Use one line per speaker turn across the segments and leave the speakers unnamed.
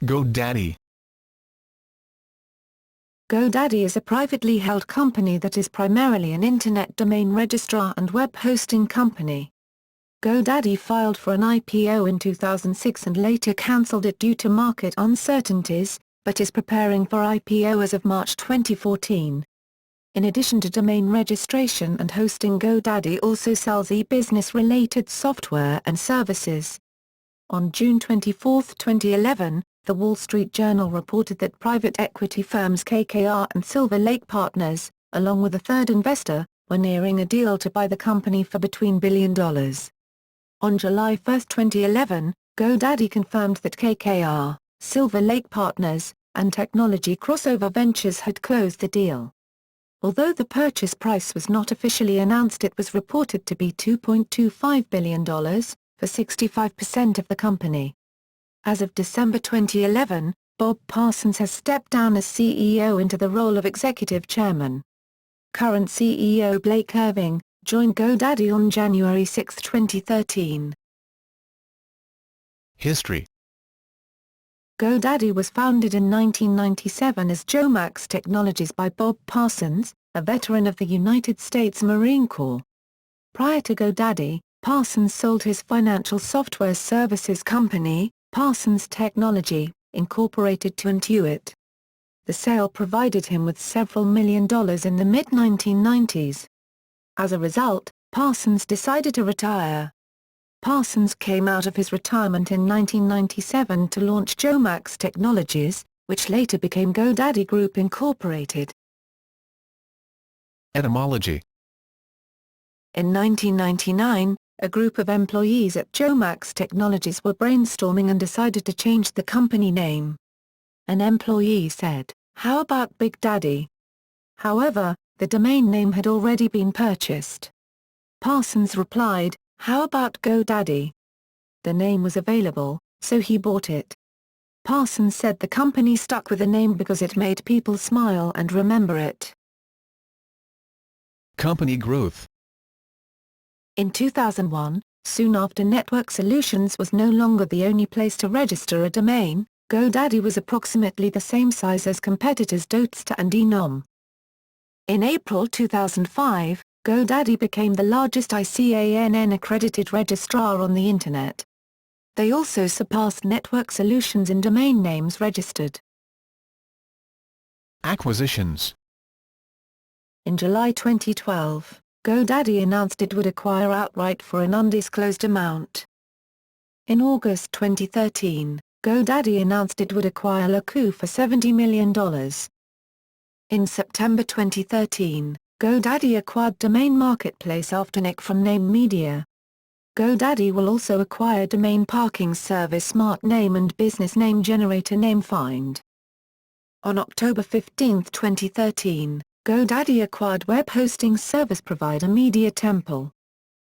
GoDaddy.
GoDaddy is a privately held company that is primarily an internet domain registrar and web hosting company. GoDaddy filed for an IPO in 2006 and later cancelled it due to market uncertainties, but is preparing for IPO as of March 2014. In addition to domain registration and hosting, GoDaddy also sells e-business-related software and services. On June 24, 2011, The Wall Street Journal reported that private equity firms KKR and Silver Lake Partners, along with a third investor, were nearing a deal to buy the company for between $1 billion. On July 1, 2011, GoDaddy confirmed that KKR, Silver Lake Partners, and Technology Crossover Ventures had closed the deal. Although the purchase price was not officially announced, it was reported to be $2.25 billion, for 65% of the company. As of December 2011, Bob Parsons has stepped down as CEO into the role of executive chairman. Current CEO Blake Irving joined GoDaddy on January 6, 2013.
History.
GoDaddy was founded in 1997 as Jomax Technologies by Bob Parsons, a veteran of the United States Marine Corps. Prior to GoDaddy, Parsons sold his financial software services company, Parsons Technology, Incorporated, to Intuit. The sale provided him with several $1 million in the mid-1990s. As a result, Parsons decided to retire. Parsons came out of his retirement in 1997 to launch Jomax Technologies, which later became GoDaddy Group Incorporated.
Etymology.
In 1999, a group of employees at Jomax Technologies were brainstorming and decided to change the company name. An employee said, "How about Big Daddy?" However, the domain name had already been purchased. Parsons replied, "How about GoDaddy?" The name was available, so he bought it. Parsons said the company stuck with the name because it made people smile and remember it.
Company growth.
In 2001, soon after Network Solutions was no longer the only place to register a domain, GoDaddy was approximately the same size as competitors Dotster and eNom. In April 2005, GoDaddy became the largest ICANN-accredited registrar on the Internet. They also surpassed Network Solutions in domain names registered.
Acquisitions.
In July 2012, GoDaddy announced it would acquire outright for an undisclosed amount. In August 2013, GoDaddy announced it would acquire Laku for $70 million. In September 2013, GoDaddy acquired domain marketplace Afternic from Name Media. GoDaddy will also acquire domain parking service Smart Name and business name generator NameFind. On October 15, 2013, GoDaddy acquired web hosting service provider Media Temple.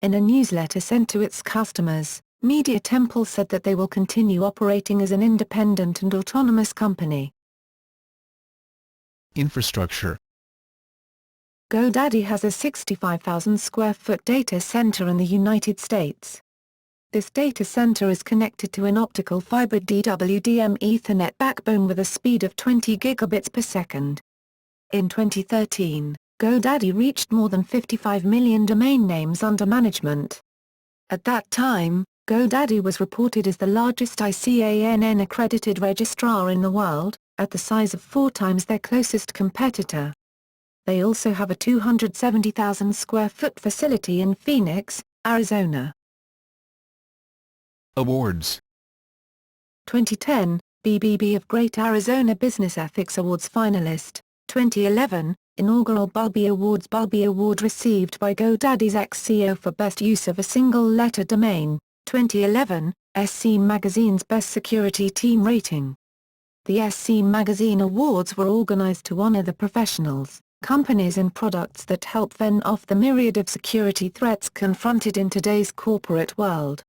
In a newsletter sent to its customers, Media Temple said that they will continue operating as an independent and autonomous company.
Infrastructure.
GoDaddy has a 65,000 square foot data center in the United States. This data center is connected to an optical fiber DWDM Ethernet backbone with a speed of 20 gigabits per second. In 2013, GoDaddy reached more than 55 million domain names under management. At that time, GoDaddy was reported as the largest ICANN-accredited registrar in the world, at the size of 4 times their closest competitor. They also have a 270,000 square foot facility in Phoenix, Arizona.
Awards.
2010, BBB of Great Arizona Business Ethics Awards finalist. 2011, inaugural Bulby Awards. Bulby Award received by GoDaddy's ex-CEO for best use of a single-letter domain. 2011, SC Magazine's Best Security Team rating. The SC Magazine Awards were organized to honor the professionals, companies and products that help fend off the myriad of security threats confronted in today's corporate world.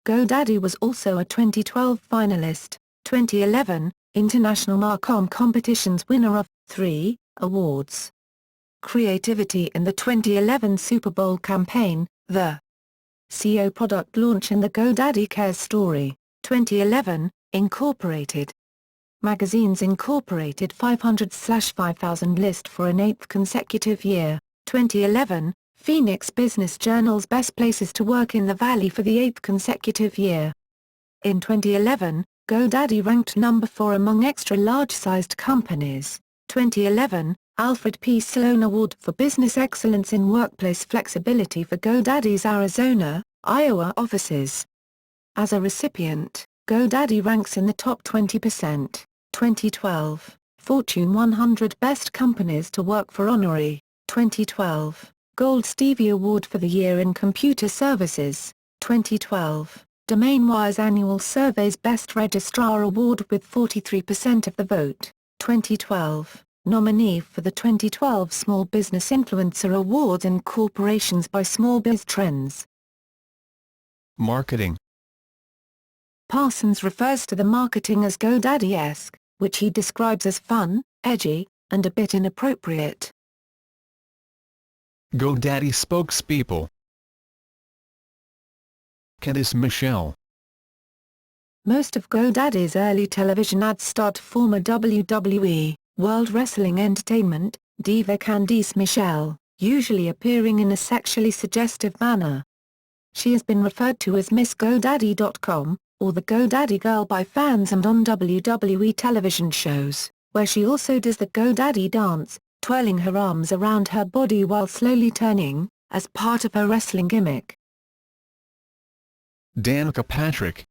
GoDaddy was also a 2012 finalist. 2011, International Marcom Competition's winner of 3 awards. Creativity in the 2011 Super Bowl campaign, the CEO product launch and the GoDaddy Cares story, 2011, Incorporated. Magazines Incorporated 500/5000 list for an eighth consecutive year. 2011, Phoenix Business Journal's Best Places to Work in the Valley for the eighth consecutive year. In 2011, GoDaddy ranked number 4 among extra-large-sized companies. 2011, Alfred P. Sloan Award for Business Excellence in Workplace Flexibility for GoDaddy's Arizona, Iowa offices. As a recipient, GoDaddy ranks in the top 20%. 2012, Fortune 100 Best Companies to Work for Honorary. 2012, Gold Stevie Award for the Year in Computer Services. 2012, DomainWire's annual survey's Best Registrar Award with 43% of the vote. 2012, nominee for the 2012 Small Business Influencer Awards and Corporations by Small Biz Trends.
Marketing.
Parsons refers to the marketing as GoDaddy-esque, which he describes as fun, edgy, and a bit inappropriate.
GoDaddy spokespeople. Candice Michelle.
Most of GoDaddy's early television ads starred former WWE, World Wrestling Entertainment, diva Candice Michelle, usually appearing in a sexually suggestive manner. She has been referred to as Miss GoDaddy.com, or the GoDaddy Girl by fans and on WWE television shows, where she also does the GoDaddy dance, twirling her arms around her body while slowly turning, as part of her wrestling gimmick.
Danica Patrick.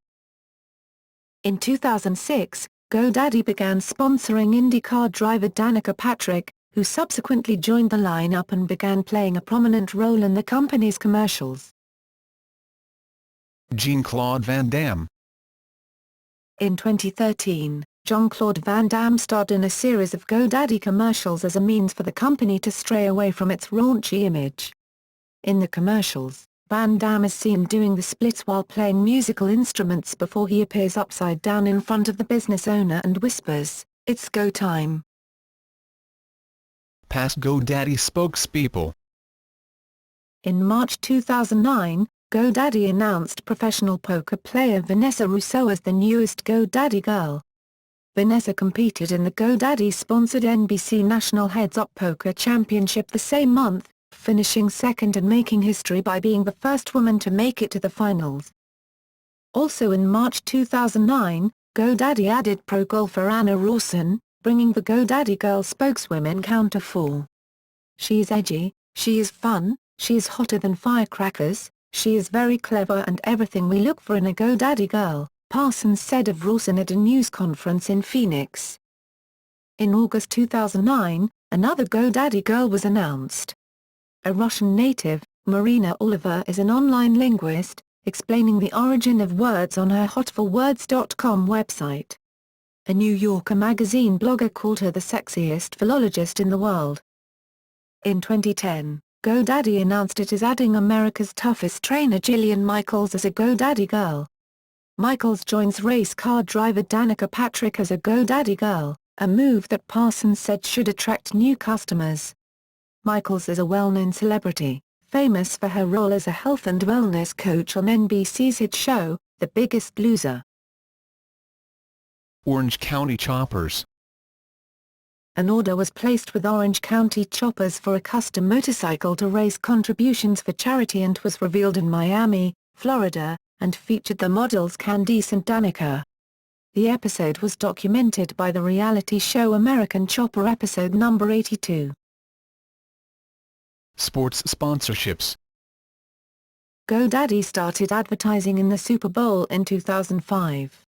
In 2006, GoDaddy began sponsoring IndyCar driver Danica Patrick, who subsequently joined the lineup and began playing a prominent role in the company's commercials.
Jean-Claude Van Damme.
In 2013, Jean-Claude Van Damme starred in a series of GoDaddy commercials as a means for the company to stray away from its raunchy image. In the commercials, Van Damme is seen doing the splits while playing musical instruments before he appears upside down in front of the business owner and whispers, "It's go time."
Past GoDaddy spokespeople.
In March 2009, GoDaddy announced professional poker player Vanessa Rousseau as the newest GoDaddy girl. Vanessa competed in the GoDaddy-sponsored NBC National Heads-Up Poker Championship the same month, finishing second and making history by being the first woman to make it to the finals. Also in March 2009, GoDaddy added pro golfer Anna Rawson, bringing the GoDaddy Girl spokeswomen count to 4. She is edgy, she is fun, she is hotter than firecrackers, she is very clever and everything we look for in a GoDaddy girl, Parsons said of Rawson at a news conference in Phoenix. In August 2009, another GoDaddy girl was announced. A Russian native, Marina Oliver is an online linguist, explaining the origin of words on her hotforwords.com website. A New Yorker magazine blogger called her the sexiest philologist in the world. In 2010, GoDaddy announced it is adding America's toughest trainer Jillian Michaels as a GoDaddy girl. Michaels joins race car driver Danica Patrick as a GoDaddy girl, a move that Parsons said should attract new customers. Michaels is a well-known celebrity, famous for her role as a health and wellness coach on NBC's hit show, The Biggest Loser.
Orange County Choppers.
An order was placed with Orange County Choppers for a custom motorcycle to raise contributions for charity and was revealed in Miami, Florida, and featured the models Candice and Danica. The episode was documented by the reality show American Chopper episode number 82.
Sports sponsorships.
GoDaddy started advertising in the Super Bowl in 2005.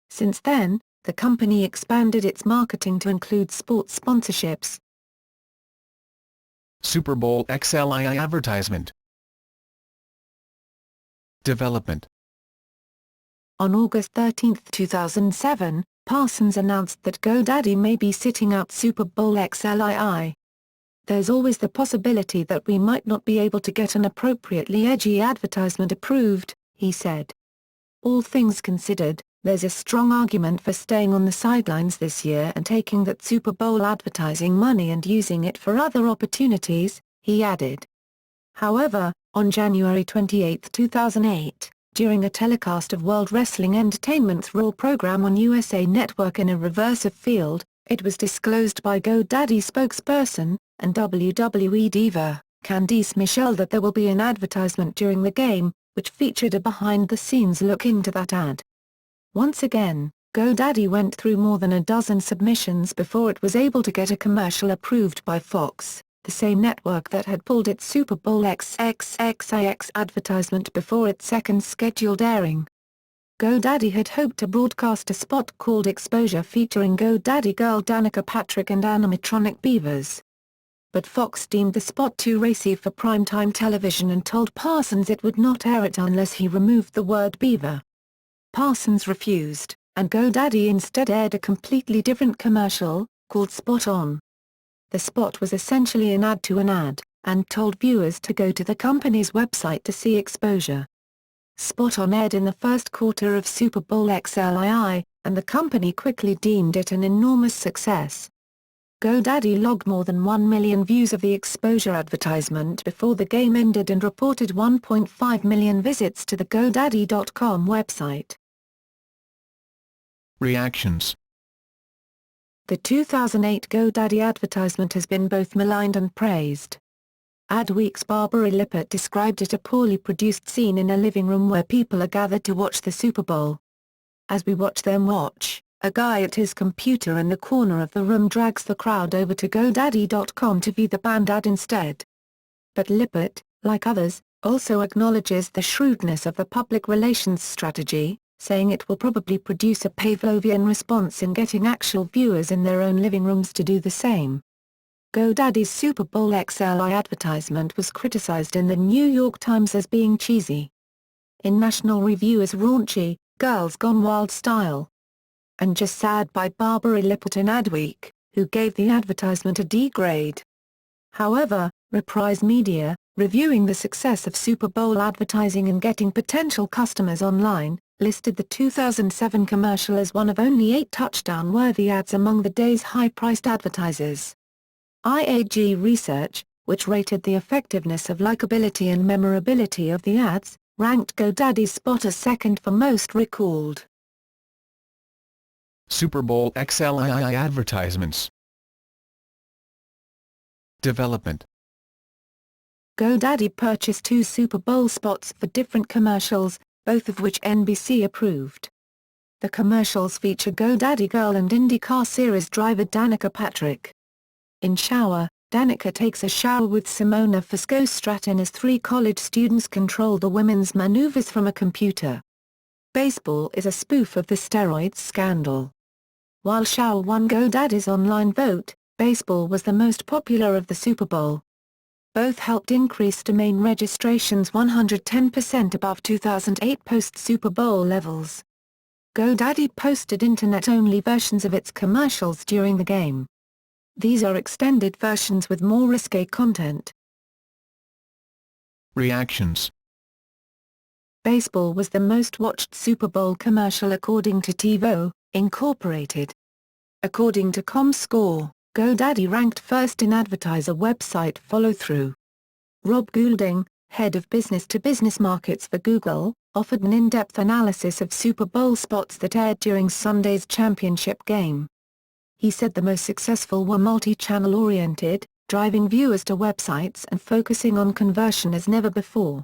Since then, the company expanded its marketing to include sports sponsorships.
Super Bowl XLII advertisement. Development.
On August 13, 2007, Parsons announced that GoDaddy may be sitting out Super Bowl XLII. There's always the possibility that we might not be able to get an appropriately edgy advertisement approved, he said. All things considered, there's a strong argument for staying on the sidelines this year and taking that Super Bowl advertising money and using it for other opportunities, he added. However, on January 28, 2008, during a telecast of World Wrestling Entertainment's Raw program on USA Network in a reverse of field, it was disclosed by GoDaddy spokesperson, and WWE diva, Candice Michelle, that there will be an advertisement during the game, which featured a behind-the-scenes look into that ad. Once again, GoDaddy went through more than a dozen submissions before it was able to get a commercial approved by Fox, the same network that had pulled its Super Bowl XXXIX advertisement before its second scheduled airing. GoDaddy had hoped to broadcast a spot called Exposure featuring GoDaddy girl Danica Patrick and animatronic beavers. But Fox deemed the spot too racy for primetime television and told Parsons it would not air it unless he removed the word beaver. Parsons refused, and GoDaddy instead aired a completely different commercial, called Spot On. The spot was essentially an ad to an ad, and told viewers to go to the company's website to see Exposure. Spot On aired in the first quarter of Super Bowl XLII, and the company quickly deemed it an enormous success. GoDaddy logged more than 1 million views of the Exposure advertisement before the game ended and reported 1.5 million visits to the GoDaddy.com website.
Reactions.
The 2008 GoDaddy advertisement has been both maligned and praised. Adweek's Barbara Lippert described it a poorly produced scene in a living room where people are gathered to watch the Super Bowl. As we watch them watch, a guy at his computer in the corner of the room drags the crowd over to GoDaddy.com to view the banned ad instead. But Lippert, like others, also acknowledges the shrewdness of the public relations strategy, saying it will probably produce a Pavlovian response in getting actual viewers in their own living rooms to do the same. GoDaddy's Super Bowl XLI advertisement was criticized in the New York Times as being cheesy. In National Review as raunchy, Girls Gone Wild style. And Just Sad by Barbara Lippert in Adweek, who gave the advertisement a D grade. However, Reprise Media, reviewing the success of Super Bowl advertising and getting potential customers online, listed the 2007 commercial as one of only 8 touchdown-worthy ads among the day's high-priced advertisers. IAG Research, which rated the effectiveness of likability and memorability of the ads, ranked GoDaddy's spot as second for most recalled.
Super Bowl XLII advertisements. Development.
GoDaddy purchased 2 Super Bowl spots for different commercials, both of which NBC approved. The commercials feature GoDaddy Girl and IndyCar Series driver Danica Patrick. In Shower, Danica takes a shower with Simona Fosco-Stratton as 3 college students control the women's maneuvers from a computer. Baseball is a spoof of the steroids scandal. While Shower won GoDaddy's online vote, baseball was the most popular of the Super Bowl. Both helped increase domain registrations 110% above 2008 post-Super Bowl levels. GoDaddy posted internet-only versions of its commercials during the game. These are extended versions with more risque content.
Reactions.
Baseball was the most watched Super Bowl commercial according to TiVo, Incorporated. According to ComScore, GoDaddy ranked first in advertiser website follow-through. Rob Goulding, head of business-to-business markets for Google, offered an in-depth analysis of Super Bowl spots that aired during Sunday's championship game. He said the most successful were multi-channel oriented, driving viewers to websites and focusing on conversion as never before.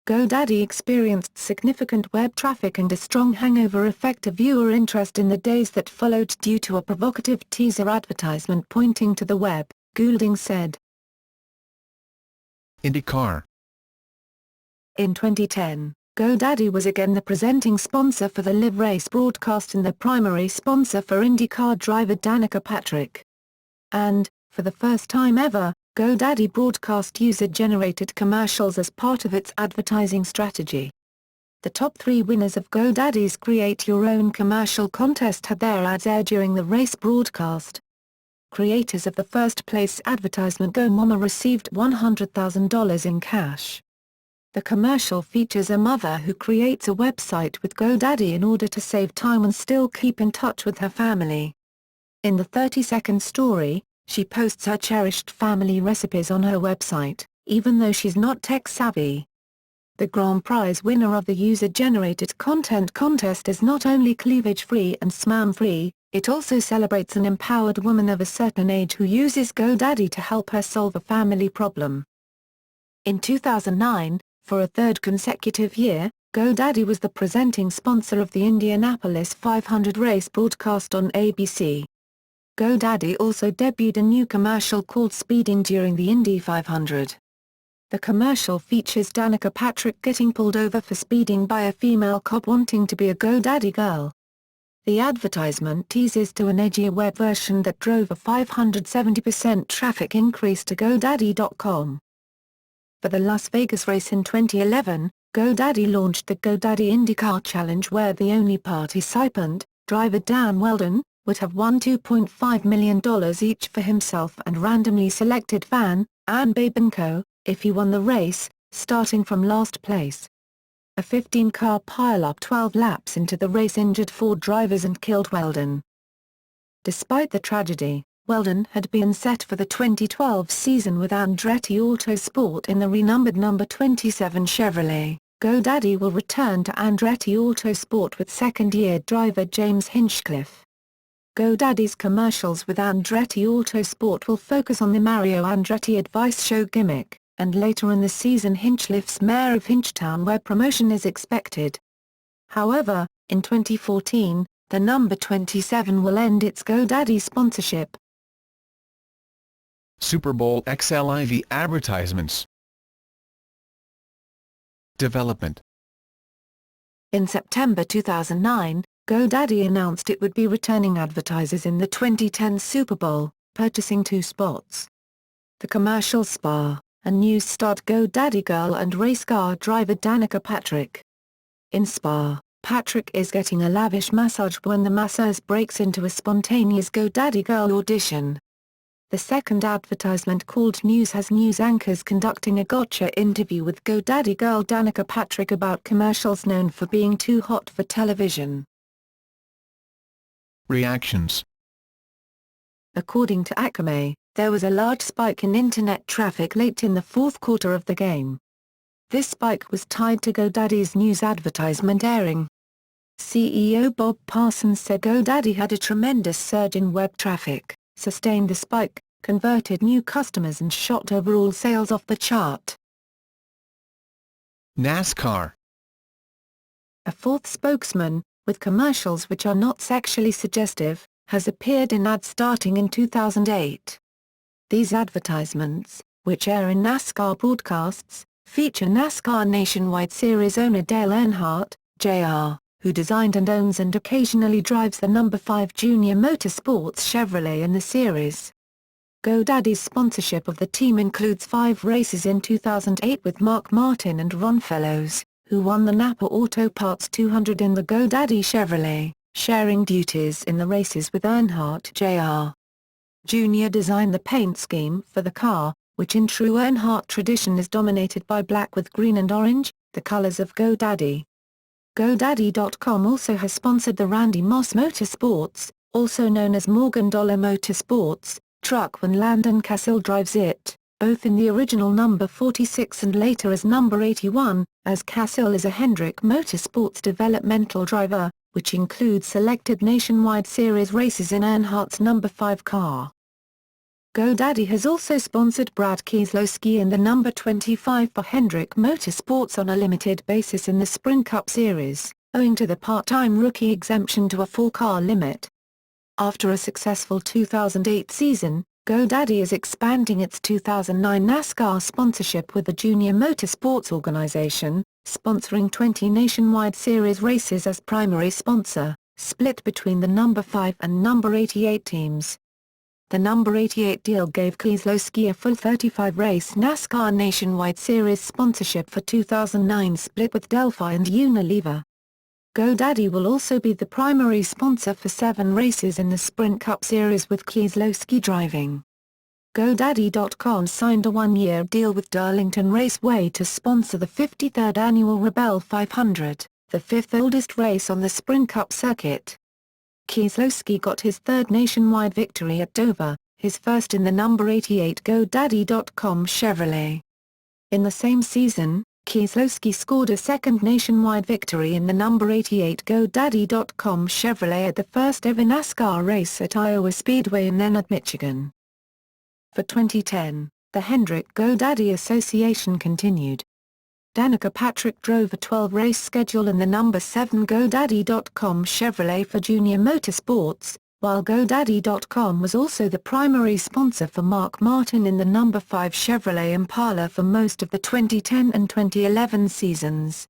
GoDaddy experienced significant web traffic and a strong hangover effect of viewer interest in the days that followed due to a provocative teaser advertisement pointing to the web, Goulding said.
IndyCar.
In 2010, GoDaddy was again the presenting sponsor for the live race broadcast and the primary sponsor for IndyCar driver Danica Patrick. And, for the first time ever, GoDaddy broadcast user-generated commercials as part of its advertising strategy. The top 3 winners of GoDaddy's Create Your Own Commercial contest had their ads air during the race broadcast. Creators of the first-place advertisement Go Mama received $100,000 in cash. The commercial features a mother who creates a website with GoDaddy in order to save time and still keep in touch with her family. In the 30-second story, she posts her cherished family recipes on her website, even though she's not tech-savvy. The grand prize winner of the user-generated content contest is not only cleavage-free and spam-free, it also celebrates an empowered woman of a certain age who uses GoDaddy to help her solve a family problem. In 2009, for a third consecutive year, GoDaddy was the presenting sponsor of the Indianapolis 500 race broadcast on ABC. GoDaddy also debuted a new commercial called Speeding during the Indy 500. The commercial features Danica Patrick getting pulled over for speeding by a female cop wanting to be a GoDaddy girl. The advertisement teases to an edgier web version that drove a 570% traffic increase to GoDaddy.com. For the Las Vegas race in 2011, GoDaddy launched the GoDaddy IndyCar Challenge, where the only participant, driver Dan Weldon, would have won $2.5 million each for himself and randomly selected fan, Ann Babenko, if he won the race, starting from last place. A 15-car pile-up 12 laps into the race injured 4 drivers and killed Weldon. Despite the tragedy, Weldon had been set for the 2012 season with Andretti Autosport in the renumbered number 27 Chevrolet. GoDaddy will return to Andretti Autosport with second-year driver James Hinchcliffe. GoDaddy's commercials with Andretti Autosport will focus on the Mario Andretti advice show gimmick, and later in the season Hinchcliffe's Mayor of Hinchtown web promotion is expected. However, in 2014, the number 27 will end its GoDaddy sponsorship.
Super Bowl XLIV advertisements. Development.
In September 2009, GoDaddy announced it would be returning advertisers in the 2010 Super Bowl, purchasing 2 spots. The commercial star, a news-starred GoDaddy girl and race car driver Danica Patrick. In Spa, Patrick is getting a lavish massage when the masseuse breaks into a spontaneous GoDaddy girl audition. The second advertisement called News has news anchors conducting a gotcha interview with GoDaddy girl Danica Patrick about commercials known for being too hot for television.
Reactions.
According to Akamai, there was a large spike in internet traffic late in the fourth quarter of the game. This spike was tied to GoDaddy's news advertisement airing. CEO Bob Parsons said GoDaddy had a tremendous surge in web traffic, sustained the spike, converted new customers and shot overall sales off the chart.
NASCAR.
A fourth spokesman, with commercials which are not sexually suggestive, has appeared in ads starting in 2008. These advertisements, which air in NASCAR broadcasts, feature NASCAR Nationwide Series owner Dale Earnhardt, Jr., who designed and owns and occasionally drives the number 5 Junior Motorsports Chevrolet in the series. GoDaddy's sponsorship of the team includes 5 races in 2008 with Mark Martin and Ron Fellows, who won the Napa Auto Parts 200 in the GoDaddy Chevrolet, sharing duties in the races with Earnhardt Jr. Jr. designed the paint scheme for the car, which in true Earnhardt tradition is dominated by black with green and orange, the colors of GoDaddy. GoDaddy.com also has sponsored the Randy Moss Motorsports, also known as Morgan Dollar Motorsports, truck when Landon Cassill drives it, both in the original number 46 and later as number 81, as Cassill is a Hendrick Motorsports developmental driver, which includes selected Nationwide Series races in Earnhardt's number 5 car. GoDaddy has also sponsored Brad Keselowski in the number 25 for Hendrick Motorsports on a limited basis in the Sprint Cup Series, owing to the part-time rookie exemption to a 4-car limit. After a successful 2008 season, GoDaddy is expanding its 2009 NASCAR sponsorship with the Junior Motorsports organization, sponsoring 20 Nationwide Series races as primary sponsor, split between the number 5 and number 88 teams. The number 88 deal gave Keselowski a full 35-race NASCAR Nationwide Series sponsorship for 2009 split with Delphi and Unilever. GoDaddy will also be the primary sponsor for 7 races in the Sprint Cup Series with Keselowski driving. GoDaddy.com signed a 1-year deal with Darlington Raceway to sponsor the 53rd annual Rebel 500, the 5th oldest race on the Sprint Cup circuit. Keselowski got his 3rd nationwide victory at Dover, his first in the number 88 GoDaddy.com Chevrolet. In the same season, Kieslowski scored a second nationwide victory in the number 88 GoDaddy.com Chevrolet at the first ever NASCAR race at Iowa Speedway and then at Michigan. For 2010, the Hendrick GoDaddy Association continued. Danica Patrick drove a 12-race schedule in the number 7 GoDaddy.com Chevrolet for Junior Motorsports, while GoDaddy.com was also the primary sponsor for Mark Martin in the number 5 Chevrolet Impala for most of the 2010 and 2011 seasons.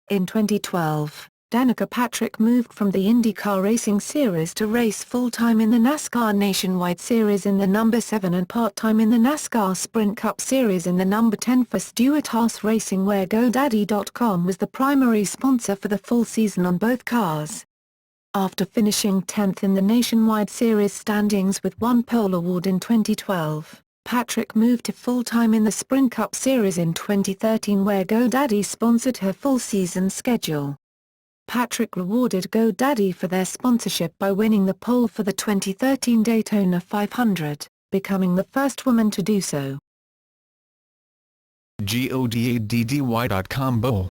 In 2012, Danica Patrick moved from the IndyCar Racing Series to race full-time in the NASCAR Nationwide Series in the number 7 and part-time in the NASCAR Sprint Cup Series in the number 10 for Stewart-Haas Racing, where GoDaddy.com was the primary sponsor for the full season on both cars. After finishing 10th in the Nationwide Series standings with one pole award in 2012, Patrick moved to full-time in the Sprint Cup Series in 2013, where GoDaddy sponsored her full season schedule. Patrick rewarded GoDaddy for their sponsorship by winning the pole for the 2013 Daytona 500, becoming the first woman to do so.
GoDaddy.com Bowl.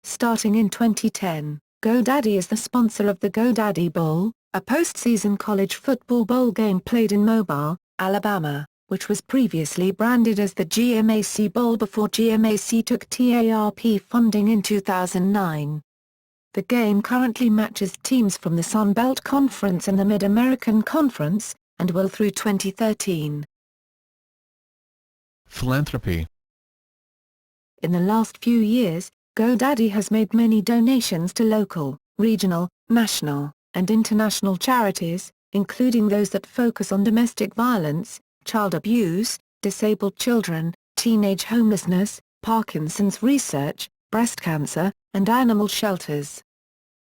Starting in 2010, GoDaddy is the sponsor of the GoDaddy Bowl, a postseason college football bowl game played in Mobile, Alabama, which was previously branded as the GMAC Bowl before GMAC took TARP funding in 2009. The game currently matches teams from the Sun Belt Conference and the Mid-American Conference, and will through 2013.
Philanthropy.
In the last few years, GoDaddy has made many donations to local, regional, national, and international charities, including those that focus on domestic violence, child abuse, disabled children, teenage homelessness, Parkinson's research, breast cancer, and animal shelters.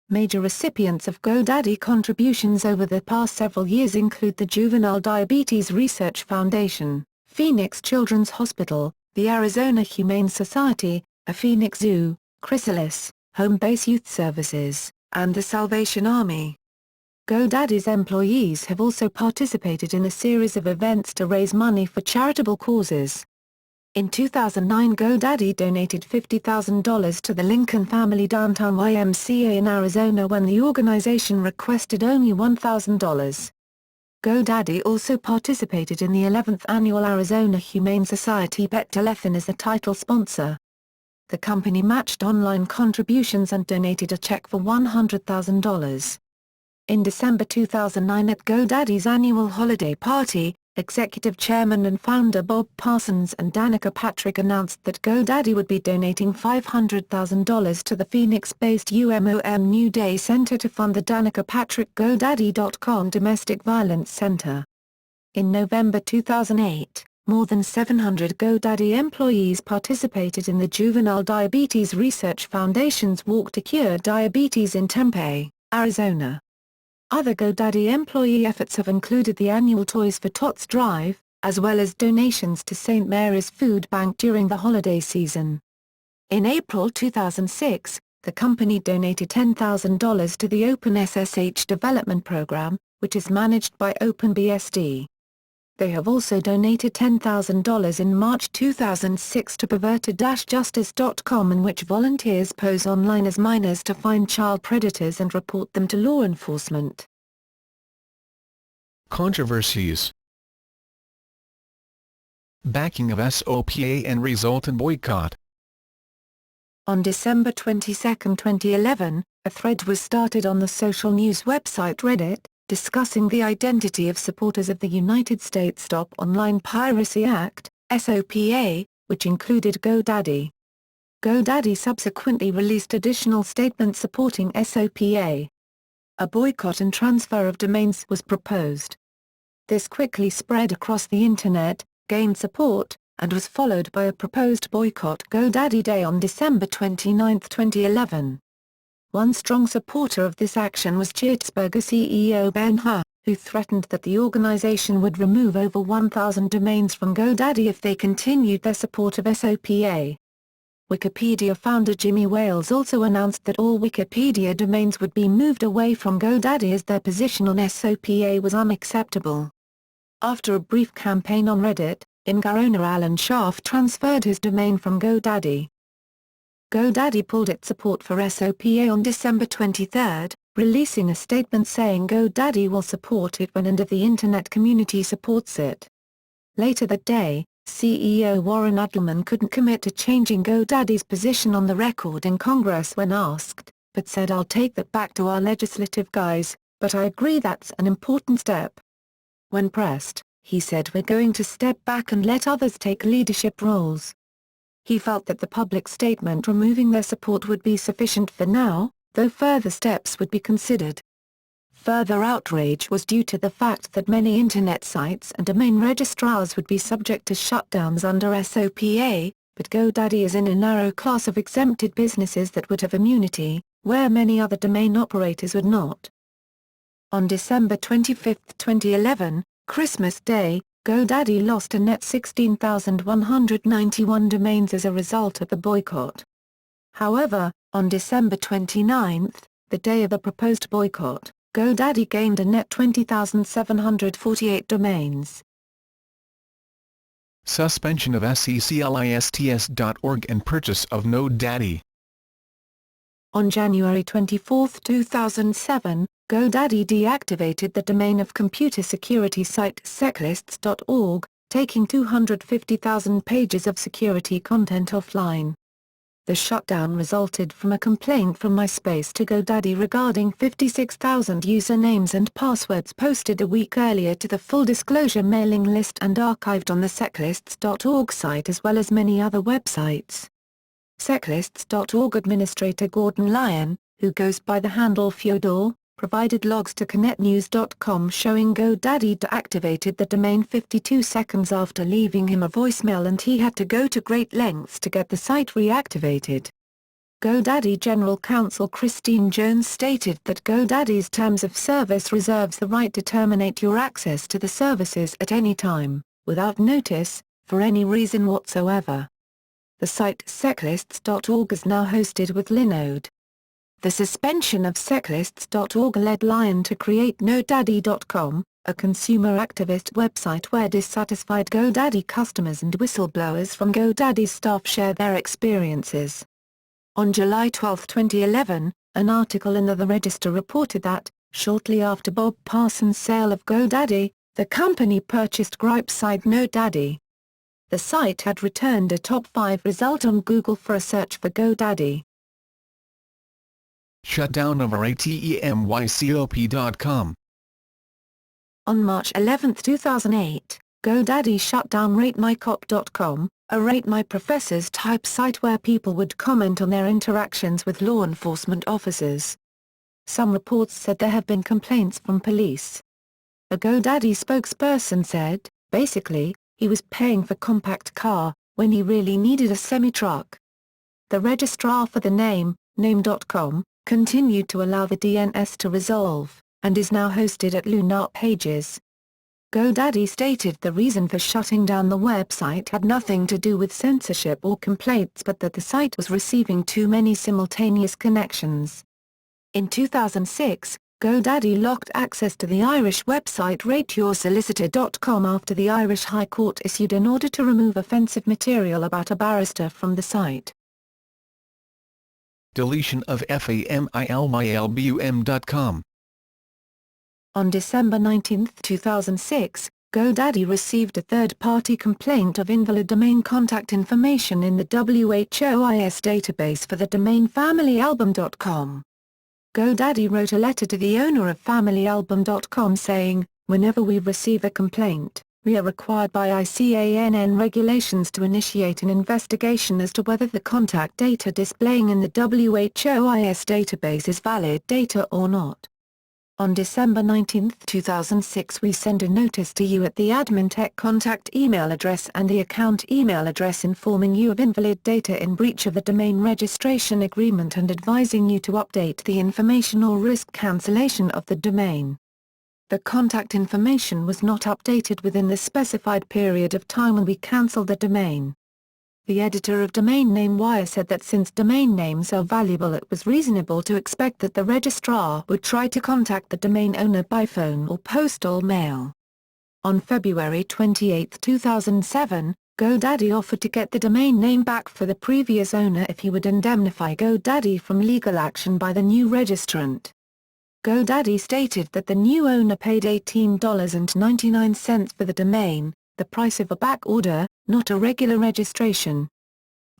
Major recipients of GoDaddy contributions over the past several years include the Juvenile Diabetes Research Foundation, Phoenix Children's Hospital, the Arizona Humane Society, a Phoenix Zoo, Chrysalis, Home Base Youth Services, and the Salvation Army. GoDaddy's employees have also participated in a series of events to raise money for charitable causes. In 2009, GoDaddy donated $50,000 to the Lincoln Family Downtown YMCA in Arizona when the organization requested only $1,000. GoDaddy also participated in the 11th Annual Arizona Humane Society Bet Telethon as the title sponsor. The company matched online contributions and donated a check for $100,000. In December 2009 at GoDaddy's annual holiday party, Executive Chairman and founder Bob Parsons and Danica Patrick announced that GoDaddy would be donating $500,000 to the Phoenix-based UMOM New Day Center to fund the Danica Patrick GoDaddy.com Domestic Violence Center. In November 2008, more than 700 GoDaddy employees participated in the Juvenile Diabetes Research Foundation's Walk to Cure Diabetes in Tempe, Arizona. Other GoDaddy employee efforts have included the annual Toys for Tots drive, as well as donations to St. Mary's Food Bank during the holiday season. In April 2006, the company donated $10,000 to the OpenSSH development program, which is managed by OpenBSD. They have also donated $10,000 in March 2006 to perverted-justice.com, in which volunteers pose online as minors to find child predators and report them to law enforcement.
Controversies. Backing of SOPA and resultant boycott.
On December 22, 2011, a thread was started on the social news website Reddit, discussing the identity of supporters of the United States Stop Online Piracy Act, SOPA, which included GoDaddy. GoDaddy subsequently released additional statements supporting SOPA. A boycott and transfer of domains was proposed. This quickly spread across the Internet, gained support, and was followed by a proposed boycott GoDaddy Day on December 29, 2011. One strong supporter of this action was Cheeseburger CEO Ben Hur, who threatened that the organization would remove over 1,000 domains from GoDaddy if they continued their support of SOPA. Wikipedia founder Jimmy Wales also announced that all Wikipedia domains would be moved away from GoDaddy as their position on SOPA was unacceptable. After a brief campaign on Reddit, INGA owner Alan Scharf transferred his domain from GoDaddy. GoDaddy pulled its support for SOPA on December 23, releasing a statement saying GoDaddy will support it when and if the Internet community supports it. Later that day, CEO Warren Edelman couldn't commit to changing GoDaddy's position on the record in Congress when asked, but said, "I'll take that back to our legislative guys, but I agree that's an important step." When pressed, he said, "We're going to step back and let others take leadership roles." He felt that the public statement removing their support would be sufficient for now, though further steps would be considered. Further outrage was due to the fact that many Internet sites and domain registrars would be subject to shutdowns under SOPA, but GoDaddy is in a narrow class of exempted businesses that would have immunity, where many other domain operators would not. On December 25, 2011, Christmas Day, GoDaddy lost a net 16,191 domains as a result of the boycott. However, on December 29, the day of the proposed boycott, GoDaddy gained a net 20,748 domains.
Suspension of SECLISTS.org and purchase of GoDaddy.
On January 24, 2007, GoDaddy deactivated the domain of computer security site seclists.org, taking 250,000 pages of security content offline. The shutdown resulted from a complaint from MySpace to GoDaddy regarding 56,000 usernames and passwords posted a week earlier to the full disclosure mailing list and archived on the seclists.org site as well as many other websites. Seclists.org administrator Gordon Lyon, who goes by the handle Fyodor, provided logs to ConnectNews.com showing GoDaddy deactivated the domain 52 seconds after leaving him a voicemail and he had to go to great lengths to get the site reactivated. GoDaddy General Counsel Christine Jones stated that GoDaddy's terms of service reserves the right to terminate your access to the services at any time, without notice, for any reason whatsoever. The site seclists.org is now hosted with Linode. The suspension of seclists.org led Lyon to create GoDaddy.com, a consumer activist website where dissatisfied GoDaddy customers and whistleblowers from GoDaddy's staff share their experiences. On July 12, 2011, an article in The Register reported that, shortly after Bob Parsons' sale of GoDaddy, the company purchased gripe site GoDaddy. The site had returned a top 5 result on Google for a search for GoDaddy.
Shutdown of ratemycop.com.
On March 11, 2008, GoDaddy shut down ratemycop.com, a Rate My Professors type site where people would comment on their interactions with law enforcement officers. Some reports said there have been complaints from police. A GoDaddy spokesperson said, "Basically, he was paying for compact car, when he really needed a semi-truck." The registrar for the name.com, continued to allow the DNS to resolve, and is now hosted at Lunar Pages. GoDaddy stated the reason for shutting down the website had nothing to do with censorship or complaints but that the site was receiving too many simultaneous connections. In 2006, GoDaddy locked access to the Irish website rateyoursolicitor.com after the Irish High Court issued an order to remove offensive material about a barrister from the site.
Deletion of familylbum.com.
On December 19, 2006, GoDaddy received a third-party complaint of invalid domain contact information in the WHOIS database for the domain familylbum.com. GoDaddy wrote a letter to the owner of familylbum.com saying, "Whenever we receive a complaint, we are required by ICANN regulations to initiate an investigation as to whether the contact data displaying in the WHOIS database is valid data or not. On December 19, 2006 we send a notice to you at the AdminTech contact email address and the account email address informing you of invalid data in breach of the domain registration agreement and advising you to update the information or risk cancellation of the domain." The contact information was not updated within the specified period of time when we cancelled the domain. The editor of Domain Name Wire said that since domain names are valuable it was reasonable to expect that the registrar would try to contact the domain owner by phone or postal mail. On February 28, 2007, GoDaddy offered to get the domain name back for the previous owner if he would indemnify GoDaddy from legal action by the new registrant. GoDaddy stated that the new owner paid $18.99 for the domain, the price of a back order, not a regular registration.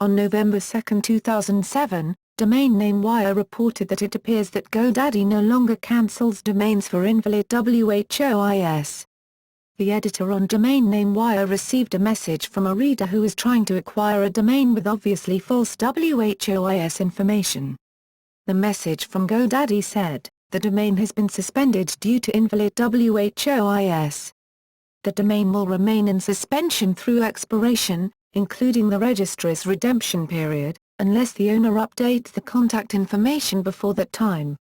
On November 2, 2007, Domain Name Wire reported that it appears that GoDaddy no longer cancels domains for invalid WHOIS. The editor on Domain Name Wire received a message from a reader who was trying to acquire a domain with obviously false WHOIS information. The message from GoDaddy said, "The domain has been suspended due to invalid WHOIS. The domain will remain in suspension through expiration, including the registrar's redemption period, unless the owner updates the contact information before that time."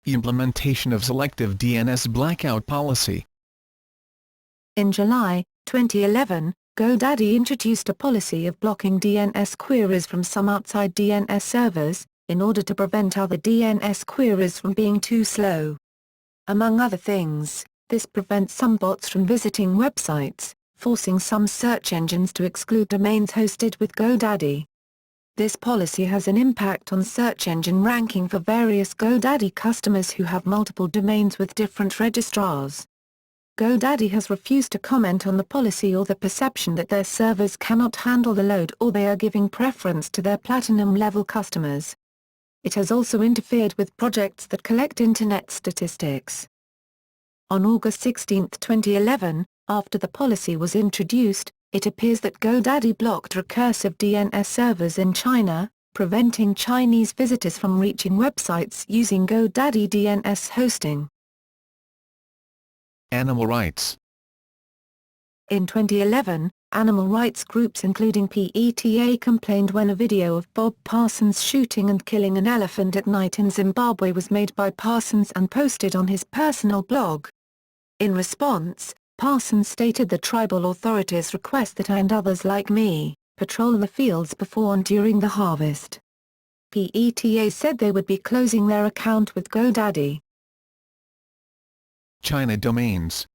Implementation of selective DNS blackout policy.
In July 2011, GoDaddy introduced a policy of blocking DNS queries from some outside DNS servers, in order to prevent other DNS queries from being too slow. Among other things, this prevents some bots from visiting websites, forcing some search engines to exclude domains hosted with GoDaddy. This policy has an impact on search engine ranking for various GoDaddy customers who have multiple domains with different registrars. GoDaddy has refused to comment on the policy or the perception that their servers cannot handle the load or they are giving preference to their platinum-level customers. It has also interfered with projects that collect Internet statistics. On August 16, 2011, after the policy was introduced, it appears that GoDaddy blocked recursive DNS servers in China, preventing Chinese visitors from reaching websites using GoDaddy DNS hosting.
Animal rights.
In 2011, animal rights groups including PETA complained when a video of Bob Parsons shooting and killing an elephant at night in Zimbabwe was made by Parsons and posted on his personal blog. In response, Parsons stated the tribal authorities request that I and others like me, patrol the fields before and during the harvest. PETA said they would be closing their account with GoDaddy.
China domains.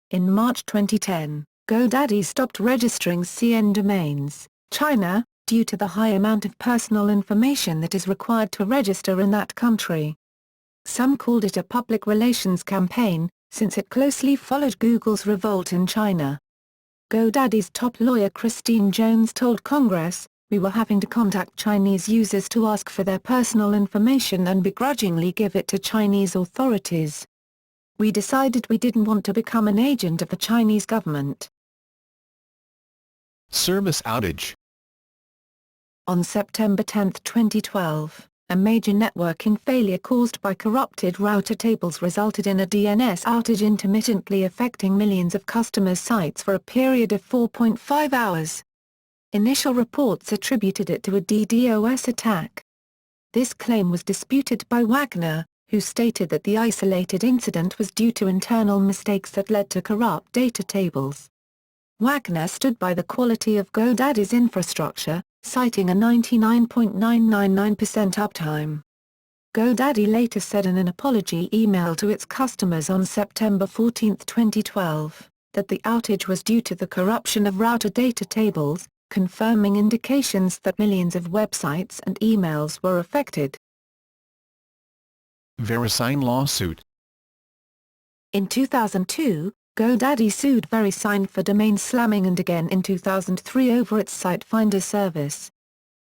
In March 2010, GoDaddy stopped registering CN domains, China, due to the high amount of personal information that is required to register in that country. Some called it a public relations campaign, since it closely followed Google's revolt in China. GoDaddy's top lawyer Christine Jones told Congress, "We were having to contact Chinese users to ask for their personal information and begrudgingly give it to Chinese authorities. We decided we didn't want to become an agent of the Chinese government."
Service outage.
On September 10, 2012, a major networking failure caused by corrupted router tables resulted in a DNS outage intermittently affecting millions of customers' sites for a period of 4.5 hours. Initial reports attributed it to a DDoS attack. This claim was disputed by Wagner, who stated that the isolated incident was due to internal mistakes that led to corrupt data tables. Wagner stood by the quality of GoDaddy's infrastructure, citing a 99.999% uptime. GoDaddy later said in an apology email to its customers on September 14, 2012, that the outage was due to the corruption of router data tables, confirming indications that millions of websites and emails were affected.
VeriSign lawsuit.
In 2002, GoDaddy sued VeriSign for domain slamming and again in 2003 over its site finder service.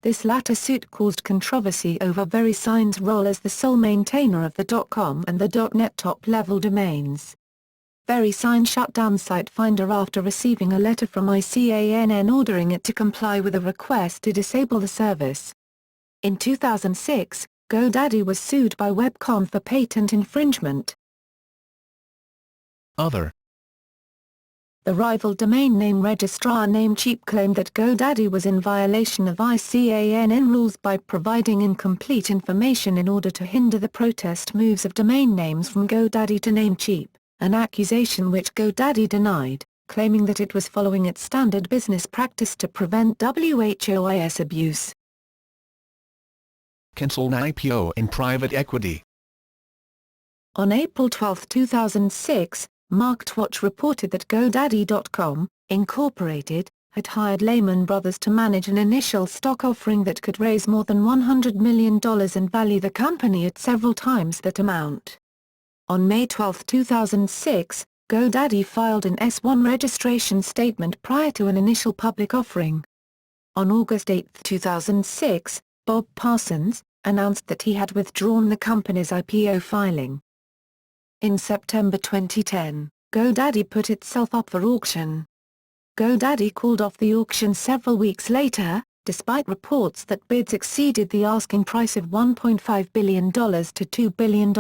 This latter suit caused controversy over VeriSign's role as the sole maintainer of the .com and the .net top-level domains. VeriSign shut down SiteFinder after receiving a letter from ICANN ordering it to comply with a request to disable the service. In 2006, GoDaddy was sued by Webcom for patent infringement.
Other.
The rival domain name registrar Namecheap claimed that GoDaddy was in violation of ICANN rules by providing incomplete information in order to hinder the protest moves of domain names from GoDaddy to Namecheap, an accusation which GoDaddy denied, claiming that it was following its standard business practice to prevent WHOIS abuse.
Cancelled IPO in private equity.
On April 12, 2006, MarketWatch reported that GoDaddy.com, Incorporated, had hired Lehman Brothers to manage an initial stock offering that could raise more than $100 million and value the company at several times that amount. On May 12, 2006, GoDaddy filed an S-1 registration statement prior to an initial public offering. On August 8, 2006, Bob Parsons announced that he had withdrawn the company's IPO filing. In September 2010, GoDaddy put itself up for auction. GoDaddy called off the auction several weeks later, despite reports that bids exceeded the asking price of $1.5 billion to $2 billion.